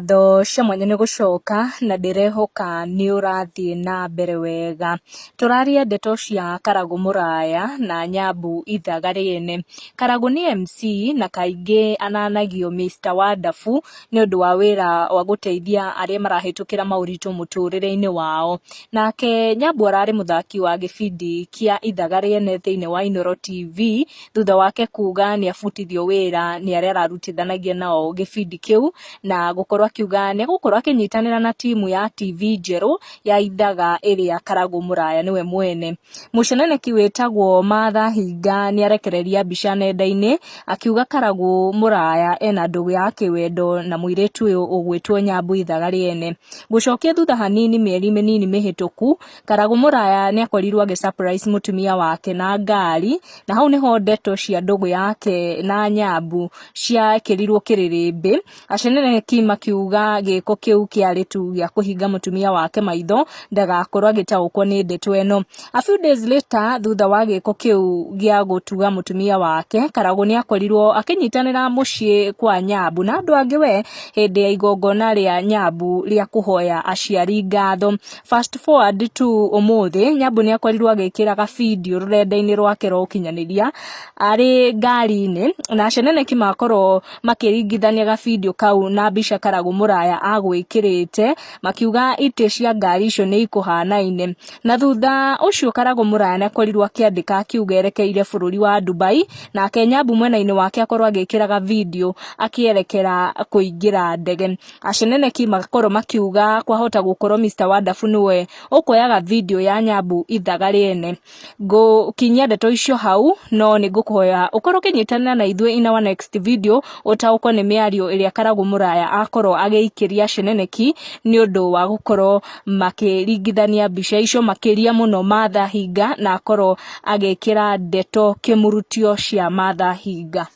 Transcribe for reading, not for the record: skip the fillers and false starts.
Ngatho cia mwanya nĩ gũcoka na ndĩrehoka nĩ ũrathiĩ na mbere wega. Tũraria ndeto cia Karagũ Mũraya na Nyambu Ithaga rĩene. Karagũ nĩ MC na kaingĩ ananagio Mr Wonderful nĩ ũndũ wa wĩra wa gũteithia arĩa marahĩtũkĩra maũritũ mũtũrĩre-inĩ wao. Nake Nyambu ararĩ mũthaki wa gĩbindi kĩa Ithaga rĩene thĩinĩ wa Inooro TV thutha wake kuga nĩ abutithio wĩra nĩ arĩa ararutithanagia nao gĩbindi kĩu na gũkorwo akiuga nĩ gũkorwo akĩnyitanĩra na timu ya TV njerũ ya Ithaga ĩrĩa Karagũ Mũraya nĩwe mwene. Mũceneneki wĩtagwo Martha Hinga nĩ arekereria mbica nenda-inĩ akiuga Karagũ Mũraya ena ndũgũ ya kĩwendo na mũirĩtu ũyũ ũgwĩtwo Nyambu Ithaga rĩene. Gũcokia thutha hanini mĩeri mĩnini mĩhĩtũku, Karagũ Mũraya nĩ akorirwo agĩ-surprise mũtumia wake na ngari, na hau nĩho ndeto cia ndũgũ yake na Nyambu ciekĩrirwo kĩrĩrĩmbĩ. Aceneneki makiuga gĩko kĩu kĩarĩ tu gĩa kũhinga mũtumia wake maitho ndagakorwo agĩtaũkwo nĩ ndeto ĩno. A few days later, thutha wa gĩko kĩu gĩa gũtuga mũtumia wake, Karagũ nĩ akorirwo akĩnyitanĩra mũciĩ kwa Nyambu na andũ angĩ we hĩndĩ ya igongona rĩa Nyambu rĩa kũhoya aciari ngatho. Fast forward to ũmũthĩ, Nyambu nĩ akorirwo agĩkĩra gabidiũ rũrenda-inĩ rwake rwa ũkinyanĩria arĩ ngari-inĩ, na aceneneki makorwo makĩringithania gabidiũ kau na mbica Karagũ Mũraya agwĩkĩrĩte makiuga itĩ cia ngari icio nĩ ikũhanaine. Na thutha ũcio Karagũ Mũraya nĩ akorirwo akĩandĩka akiuga erekeire bũrũri wa Dubai, nake Nyambu mwena-inĩ wake akorwo agĩkĩra gabidiũ akĩerekera kũingĩra ndege. Aceneneki makorwo makiuga kwahota gũkorwo Mr Wonderful nĩwe ũkuoya gabidiũ ya Nyambu Ithaga rĩene. Ngũkinyia ndeto icio hau, no nĩ ngũkũhoya ũkorwo ũkĩnyitanĩra na ithuĩ in our next video ũtaũkwo nĩ mĩario ĩrĩa Karagũ Mũraya akorwo agĩikĩria aceneneki nĩ ũndũ wa gũkorwo makĩringithania mbica icio, makĩria mũno Martha Hinga na akorwo agĩkĩra ndeto kĩmurutio cia Martha Hinga.